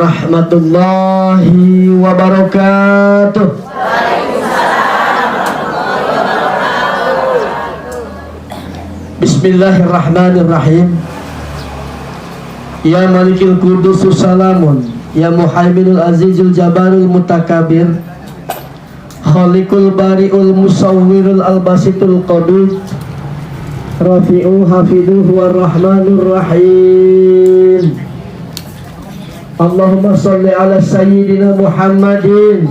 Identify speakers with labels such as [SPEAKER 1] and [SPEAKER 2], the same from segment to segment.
[SPEAKER 1] Rahmatullahi wabarakatuh. Bismillahirrahmanirrahim. Ya Malikil Qudusus Salamun, Ya Muhaiminul Azizul Jabarul Mutakabir, Khaliqul Bari'ul Musawwirul Albasitul Qadud, Rafi'u Hafidhuhu Warrahmanur Rahim. Allahumma salli ala Sayyidina Muhammadin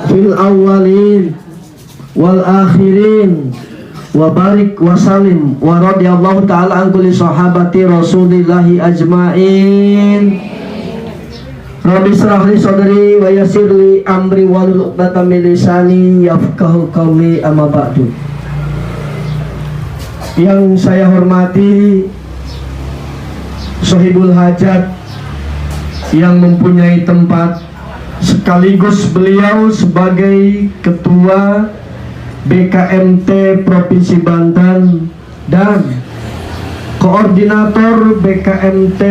[SPEAKER 1] fil awwalin wal akhirin wa barik wa salim wa radiyallahu ta'ala an kulli sahabati rasulillahi ajma'in. Rabbi shrah li sadri wa yassir li amri wahlul 'uqdatam min lisani yafqahu qawli, amma ba'du. Yang saya hormati Sohibul Hajat yang mempunyai tempat, sekaligus beliau sebagai Ketua BKMT Provinsi Banten dan Koordinator BKMT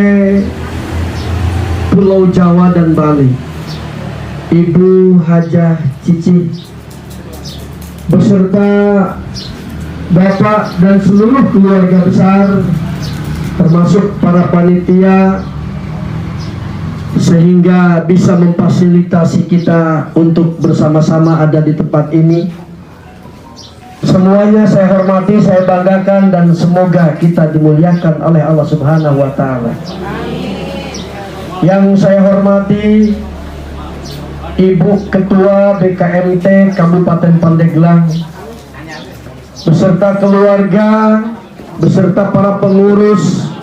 [SPEAKER 1] Pulau Jawa dan Bali, Ibu Hajah Cici, beserta Bapak dan seluruh keluarga besar, termasuk para panitia, sehingga bisa memfasilitasi kita untuk bersama-sama ada di tempat ini. Semuanya saya hormati, saya banggakan, dan semoga kita dimuliakan oleh Allah Subhanahu wa Ta'ala. Yang saya hormati Ibu Ketua BKMT Kabupaten Pandeglang beserta keluarga, beserta para pengurus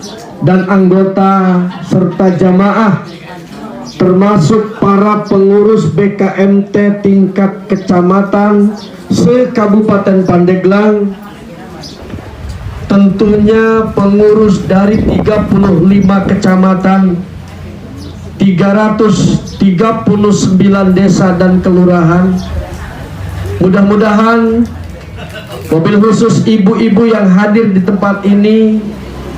[SPEAKER 1] dan anggota serta jamaah, termasuk para pengurus BKMT tingkat kecamatan se-Kabupaten Pandeglang, tentunya pengurus dari 35 kecamatan, 339 desa dan kelurahan. Mudah-mudahan mobil khusus ibu-ibu yang hadir di tempat ini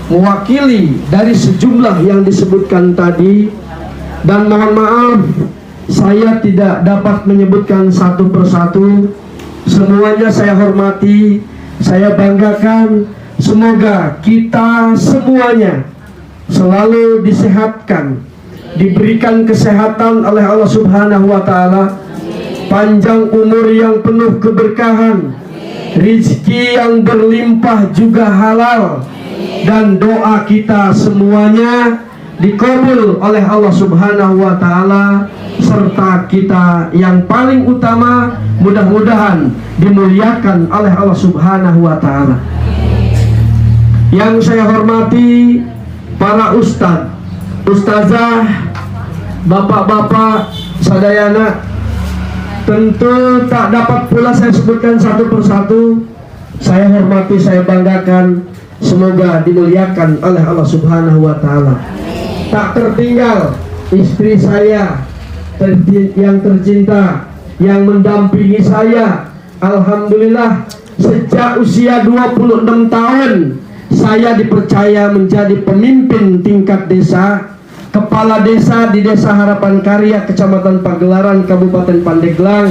[SPEAKER 1] mewakili dari sejumlah yang disebutkan tadi. Dan mohon maaf, saya tidak dapat menyebutkan satu persatu. Semuanya saya hormati, saya banggakan. Semoga kita semuanya selalu disehatkan, diberikan kesehatan oleh Allah Subhanahu wa Ta'ala, panjang umur yang penuh keberkahan, rizki yang berlimpah juga halal, dan doa kita semuanya dikabul oleh Allah Subhanahu wa Ta'ala, serta kita yang paling utama mudah-mudahan dimuliakan oleh Allah Subhanahu wa Ta'ala. Yang saya hormati para ustadz, ustazah, bapak-bapak, sadayana, tentu tak dapat pula saya sebutkan satu persatu. Saya hormati, saya banggakan, semoga dimuliakan oleh Allah Subhanahu wa Ta'ala. Tak tertinggal istri saya yang tercinta, yang mendampingi saya. Alhamdulillah, sejak usia 26 tahun saya dipercaya menjadi pemimpin tingkat desa, kepala desa di Desa Harapan Karya, Kecamatan Pagelaran, Kabupaten Pandeglang,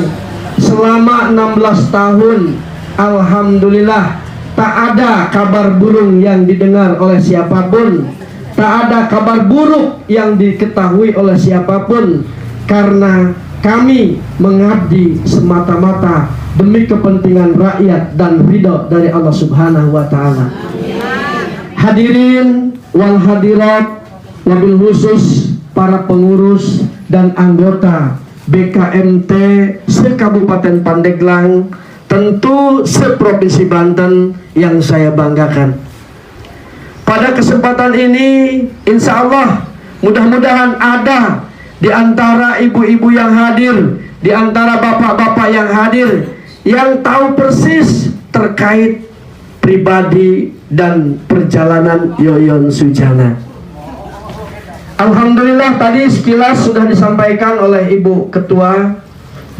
[SPEAKER 1] selama 16 tahun. Alhamdulillah, tak ada kabar burung yang didengar oleh siapapun, tak ada kabar buruk yang diketahui oleh siapapun, karena kami mengabdi semata-mata demi kepentingan rakyat dan ridho dari Allah Subhanahu wa Ta'ala. Hadirin wal hadirat, wabil khusus para pengurus dan anggota BKMT se-Kabupaten Pandeglang, tentu se-Provinsi Banten yang saya banggakan. Pada kesempatan ini, insya Allah, mudah-mudahan ada di antara ibu-ibu yang hadir, di antara bapak-bapak yang hadir, yang tahu persis terkait pribadi dan perjalanan Yoyon Sujana. Alhamdulillah, tadi sekilas sudah disampaikan oleh Ibu Ketua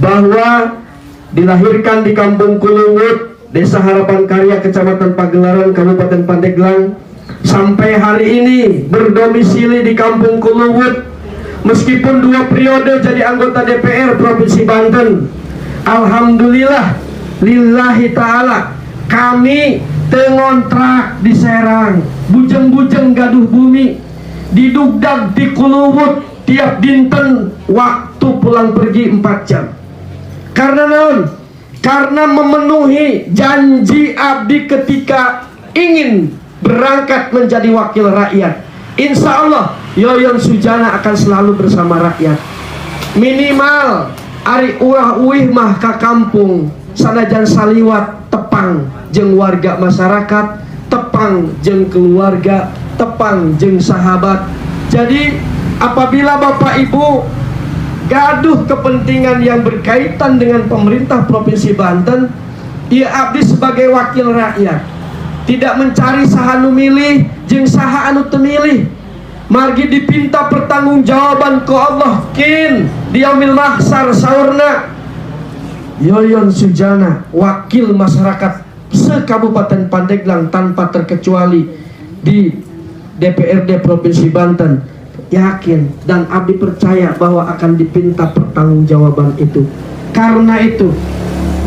[SPEAKER 1] bahwa dilahirkan di Kampung Kulungut, Desa Harapan Karya, Kecamatan Pagelaran, Kabupaten Pandeglang, sampai hari ini berdomisili di Kampung Kulungut, meskipun 2 periode jadi anggota DPR Provinsi Banten, alhamdulillah lillahi ta'ala kami tengontrak di Serang, bujeng-bujeng gaduh bumi, didugdag di Kuluwut tiap dinten waktu pulang pergi 4 jam. Karena naon? Karena memenuhi janji abdi ketika ingin berangkat menjadi wakil rakyat. Insya Allah Yoyon Sujana akan selalu bersama rakyat. Minimal ari urah uih mah ka kampung sanajan saliwat tepang jeung warga masyarakat, tepang jeung keluarga, tepang jeung sahabat. Jadi apabila Bapak Ibu gaduh kepentingan yang berkaitan dengan pemerintah Provinsi Banten, ia abdi sebagai wakil rakyat, tidak mencari saha anu milih jeung saha anu teu milih. Margi dipinta pertanggungjawaban ku Allah kin di yaumil mahsyar saurna. Yoyon Sujana wakil masyarakat se-Kabupaten Pandeglang tanpa terkecuali di DPRD Provinsi Banten, yakin dan abdi percaya bahwa akan dipinta pertanggungjawaban itu. Karena itu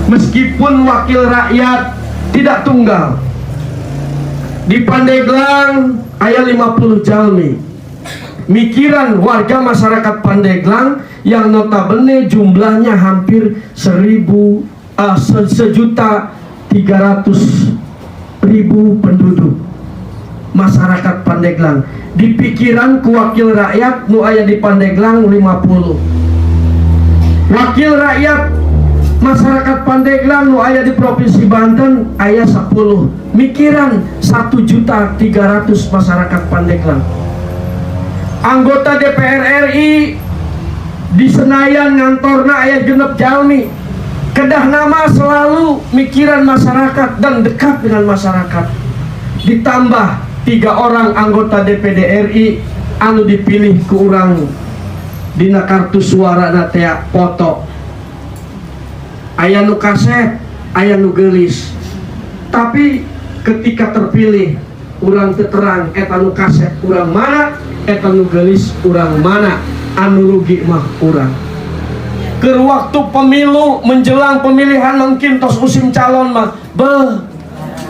[SPEAKER 1] meskipun wakil rakyat tidak tunggal, di Pandeglang aya 50 jalmi mikiran warga masyarakat Pandeglang yang notabene jumlahnya hampir 1.300.000 penduduk masyarakat Pandeglang. Di pikiran ku wakil rakyat nu aya di Pandeglang 50, wakil rakyat masyarakat Pandeglang nu aya di Provinsi Banten aya 10, mikiran 1.300.000 masyarakat Pandeglang. Anggota DPR RI di Senayan ngantorna aya genep jalmi, kedah nama selalu mikiran masyarakat dan dekat dengan masyarakat. Ditambah 3 orang anggota DPD RI anu dipilih ku urang dina kartu suara teh foto, aya nu kaset, aya nu geulis. Tapi ketika terpilih urang teu terang eta nu kaset urang mana, eta nu geulis urang mana, anu rugi mah urang. Keur waktu pemilu menjelang pemilihan mungkin tos musim calon mah beuh,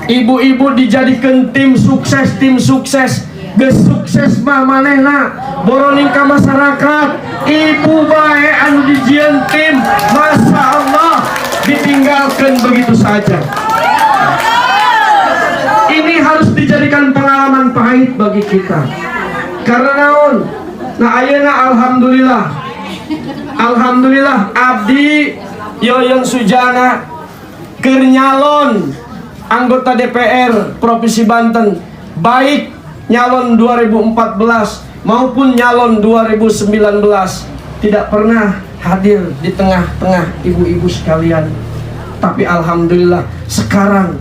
[SPEAKER 1] ibu-ibu dijadikan tim sukses. Geus sukses mah manehna boroning ka masyarakat, ibu bae anu dijieun tim, masya Allah ditinggalkan begitu saja. Ini harus dijadikan pengalaman pahit bagi kita. Karena naon? Nah ayeuna alhamdulillah abdi Yoyon Sujana keur nyalon anggota DPR Provinsi Banten, baik nyalon 2014 maupun nyalon 2019, tidak pernah hadir di tengah-tengah ibu-ibu sekalian. Tapi alhamdulillah sekarang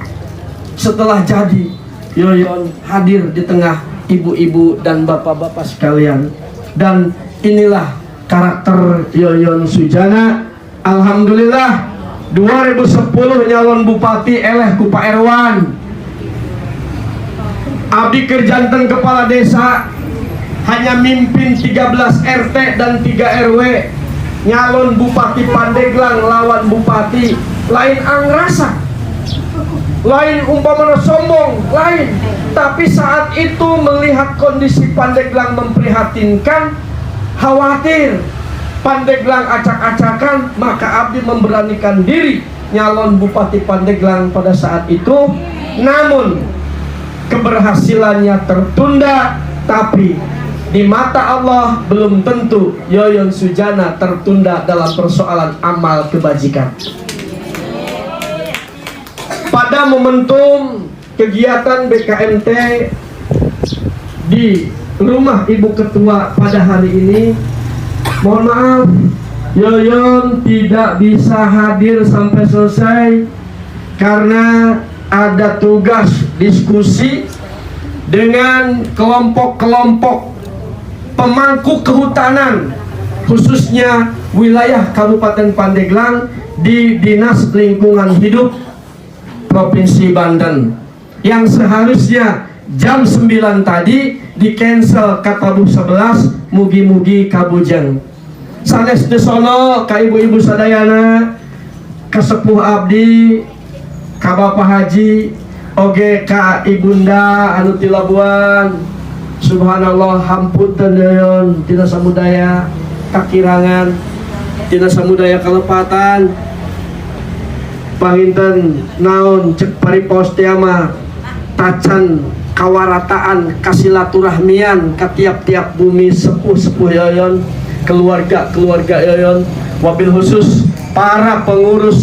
[SPEAKER 1] setelah jadi, Yoyon hadir di tengah ibu-ibu dan bapak-bapak sekalian. Dan inilah karakter Yoyon Sujana. Alhamdulillah 2010 nyalon bupati eleh ku Pak Erwan. Abdi kerjanten kepala desa hanya mimpin 13 RT dan 3 RW. Nyalon bupati Pandeglang lawan bupati, lain angrasa, lain umpamana sombong, lain. Tapi saat itu melihat kondisi Pandeglang memprihatinkan, khawatir Pandeglang acak-acakan, maka abdi memberanikan diri nyalon bupati Pandeglang pada saat itu. Namun keberhasilannya tertunda, tapi di mata Allah belum tentu Yoyon Sujana tertunda dalam persoalan amal kebajikan. Pada momentum kegiatan BKMT di rumah Ibu Ketua pada hari ini, mohon maaf Yoyon tidak bisa hadir sampai selesai karena ada tugas diskusi dengan kelompok-kelompok pemangku kehutanan, khususnya wilayah Kabupaten Pandeglang di Dinas Lingkungan Hidup Provinsi Banten, yang seharusnya jam 9 tadi di cancel ka tabuh 11 mugi-mugi kabujeng. Sanes desono ka ibu-ibu sadayana, ka sepuh abdi, ka bapak haji, oge ka ibunda anu ti Labuan. Subhanallah, hampunten deun tina samudaya kakirangan, tina samudaya kalepatan. Panginten naon cek paripos teh mah tacan kawarataan kasilaturahmian ka tiap-tiap bumi sepuh-sepuh yoyon, keluarga-keluarga yoyon, wabil khusus para pengurus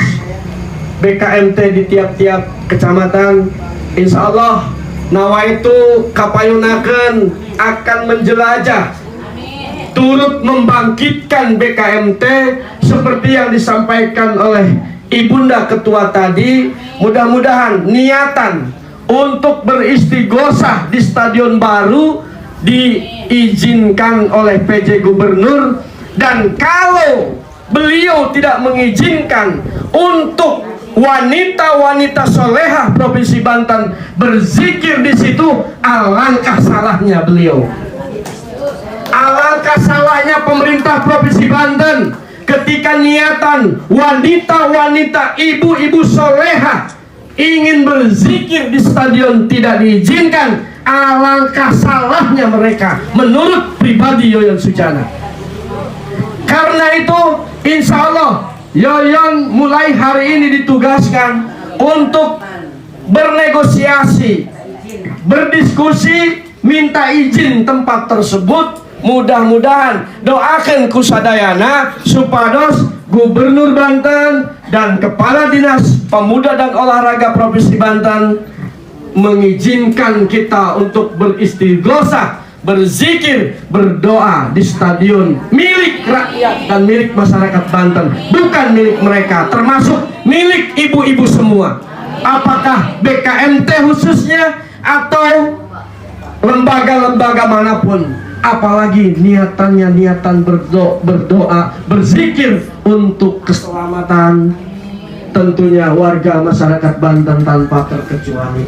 [SPEAKER 1] BKMT di tiap-tiap kecamatan. Insya Allah nawaitu kapayunakeun akan menjelajah turut membangkitkan BKMT seperti yang disampaikan oleh Ibunda Ketua tadi. Mudah-mudahan niatan untuk beristighosah di stadion baru diizinkan oleh PJ Gubernur, dan kalau beliau tidak mengizinkan untuk wanita-wanita solehah Provinsi Banten berzikir di situ, alangkah salahnya beliau. Alangkah salahnya pemerintah Provinsi Banten ketika niatan wanita-wanita, ibu-ibu solehah ingin berzikir di stadion tidak diizinkan. Alangkah salahnya mereka menurut pribadi Yoyon Sucana. Karena itu insya Allah Yoyon mulai hari ini ditugaskan untuk bernegosiasi, berdiskusi, minta izin tempat tersebut. Mudah-mudahan doakan kusadayana supados Gubernur Banten dan Kepala Dinas Pemuda dan Olahraga Provinsi Banten mengizinkan kita untuk beristighosah, berzikir, berdoa di stadion milik rakyat dan milik masyarakat Banten, bukan milik mereka, termasuk milik ibu-ibu semua. Apakah BKMT khususnya atau lembaga-lembaga manapun. Apalagi niatannya niatan berdoa, berzikir untuk keselamatan tentunya warga masyarakat Banten tanpa terkecuali.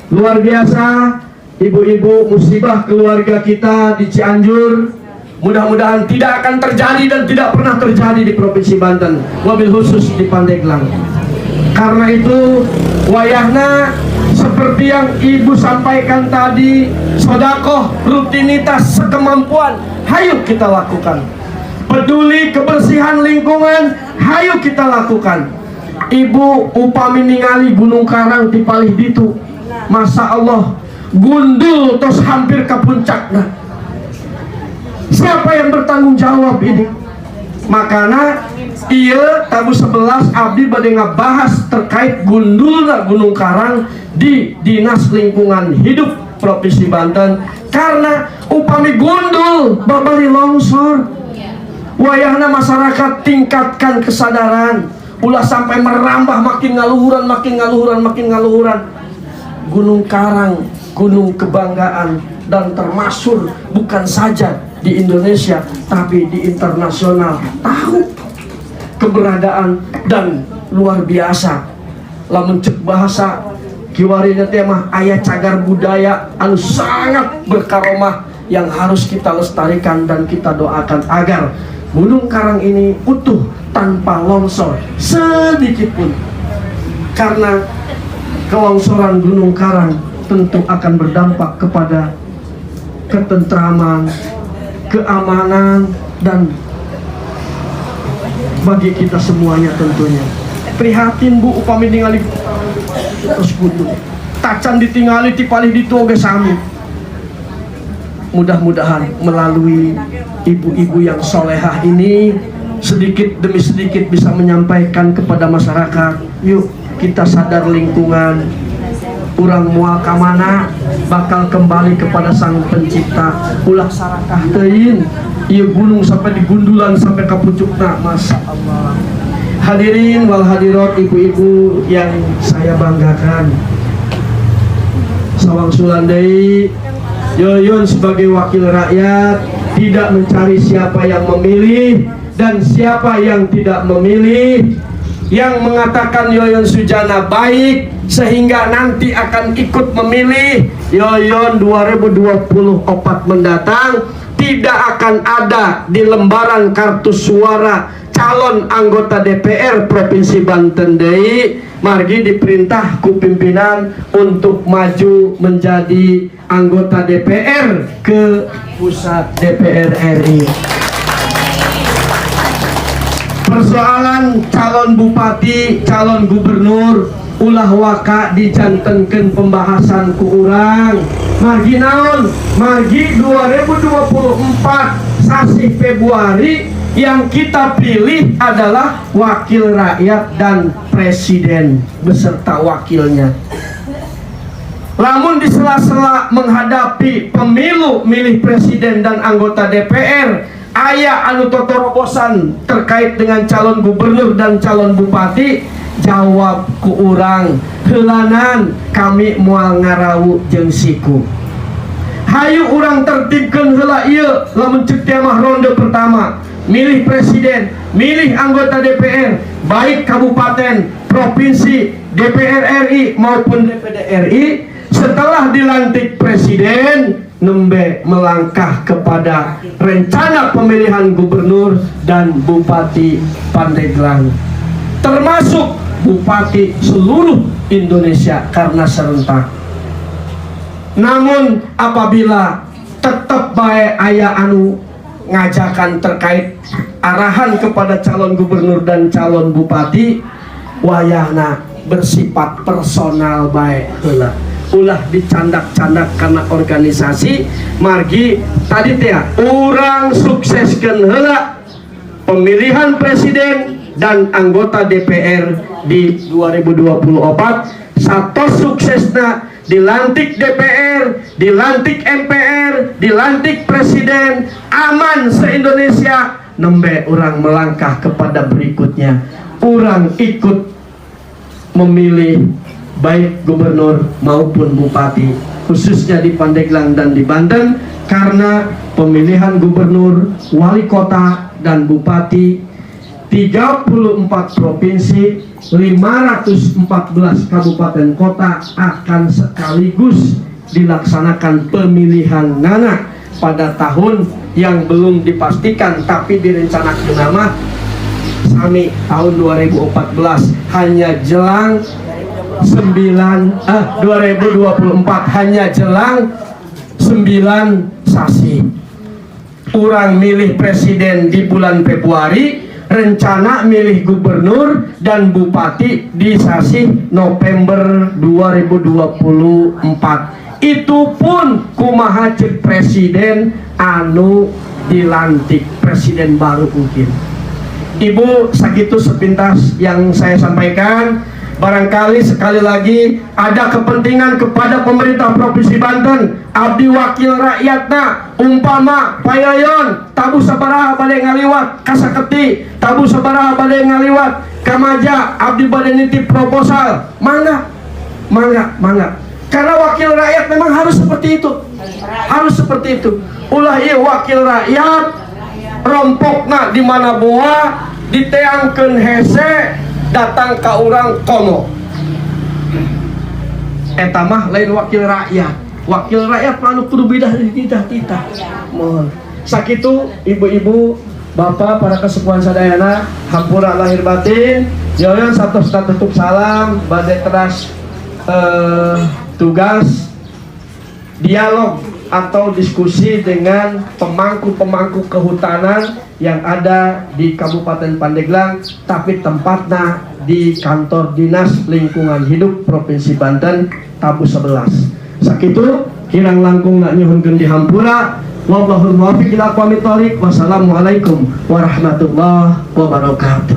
[SPEAKER 1] Luar biasa, ibu-ibu, musibah keluarga kita di Cianjur mudah-mudahan tidak akan terjadi dan tidak pernah terjadi di Provinsi Banten, wabil khusus di Pandeglang. Karena itu wayahna seperti yang ibu sampaikan tadi, sodakoh, rutinitas sekemampuan, hayu kita lakukan. Peduli kebersihan lingkungan, hayu kita lakukan. Ibu upami ningali Gunung Karang di Palih Ditu, Masya Allah, gundul tos hampir ke puncaknya. Siapa yang bertanggung jawab ini? Makanya iya tabu 11 abdi bade ngabahas terkait gundulna Gunung Karang di Dinas Lingkungan Hidup Provinsi Banten. Karena upami gundul babali longsor, wayahna masyarakat tingkatkan kesadaran, ulah sampai merambah makin ngaluhuran, makin ngaluhuran, makin ngaluhuran. Gunung Karang, gunung kebanggaan dan termasyhur bukan saja di Indonesia tapi di internasional, tahu keberadaan dan luar biasa. Lamun cek bahasa kiwarinya tema aya cagar budaya anu sangat berkaromah yang harus kita lestarikan dan kita doakan agar Gunung Karang ini utuh tanpa longsor sedikit pun. Karena kelongsoran Gunung Karang tentu akan berdampak kepada ketentraman, keamanan, dan bagi kita semuanya tentunya. Prihatin Bu upami ningali terus kudu tacan ditinggali ti Palih Ditu oge sami. Mudah-mudahan melalui ibu-ibu yang solehah ini sedikit demi sedikit bisa menyampaikan kepada masyarakat, yuk kita sadar lingkungan, urang moal kamana bakal kembali kepada Sang Pencipta. Ulah sarakah teuing ieu gunung sampai digundulan sampai ka pucukna. Masya Allah. Hadirin wal hadirat, ibu-ibu yang saya banggakan, sawang sulandai Yoyon sebagai wakil rakyat tidak mencari siapa yang memilih dan siapa yang tidak memilih. yang mengatakan Yoyon Sujana baik sehingga nanti akan ikut memilih Yoyon 2024 mendatang, tidak akan ada di lembaran kartu suara calon anggota DPR Provinsi Banten deui, margi diperintah ku pimpinan untuk maju menjadi anggota DPR ke pusat DPR RI. Persoalan calon bupati, calon gubernur ulah waka dijantenkeun pembahasan ku urang. Margi naon? Margi 2024 sasi Februari yang kita pilih adalah wakil rakyat dan presiden beserta wakilnya. Lamun di sela-sela menghadapi pemilu milih presiden dan anggota DPR, aya anu totorobosan terkait dengan calon gubernur dan calon bupati, jawab ku urang, heulanan kami moal ngarawu jeung siku. Hayu urang tertibkeun heula ieu lamun ceuk teh mah ronde pertama, milih presiden, milih anggota DPR, baik kabupaten, provinsi, DPR RI maupun DPD RI. Setelah dilantik presiden, nembe melangkah kepada rencana pemilihan gubernur dan bupati Pandeglang, termasuk bupati seluruh Indonesia karena serentak. Namun apabila tetap bae aya anu ngajakan terkait arahan kepada calon gubernur dan calon bupati, wayahna bersifat personal bae heula, ulah dicandak-candak karena organisasi. Margi tadi teh urang sukseskeun heula pemilihan presiden dan anggota DPR di 2024. Satos suksesna dilantik DPR, dilantik MPR, dilantik presiden, aman se-Indonesia, nembe urang melangkah kepada berikutnya. Urang ikut memilih baik gubernur maupun bupati, khususnya di Pandeglang dan di Banten, karena pemilihan gubernur, wali kota, dan bupati 34 provinsi, 514 kabupaten kota akan sekaligus dilaksanakan pemilihan nana pada tahun yang belum dipastikan tapi direncanakan nama sami tahun 2014, hanya jelang 2024 hanya jelang 9 sasi. Urang milih presiden di bulan Februari, rencana milih gubernur dan bupati di sasi November 2024. Itu pun kumaha ceuk presiden anu dilantik, presiden baru mungkin. Ibu, sakitu sepintas yang saya sampaikan. Barangkali sekali lagi ada kepentingan kepada pemerintah Provinsi Banten, abdi wakil rakyatna, umpama payoyon tabu sabaraha bade ngaliwat kasaketi, tabu sabaraha bade ngaliwat kamaja, abdi bade nitip proposal, mangga karena wakil rakyat memang harus seperti itu, harus seperti itu. Ulah ieu wakil rakyat rompokna di mana boa diteangkeun hese datang ke urang komo, eta mah lain wakil rakyat. Wakil rakyat anu kudu bidah dititah-titah. Mohon sakitu ibu-ibu, bapak, para kesepuhan sadayana, hampura lahir batin, Yoyon satos tutup salam bade teras tugas dialog atau diskusi dengan pemangku-pemangku kehutanan yang ada di Kabupaten Pandeglang, tapi tempatnya di kantor Dinas Lingkungan Hidup Provinsi Banten Tabu 11. Sakitu kirang langkung nak nyuhunkeun di hampura. Wallahul muwaffiq ila aqwamit thoriq. Wassalamualaikum warahmatullahi wabarakatuh.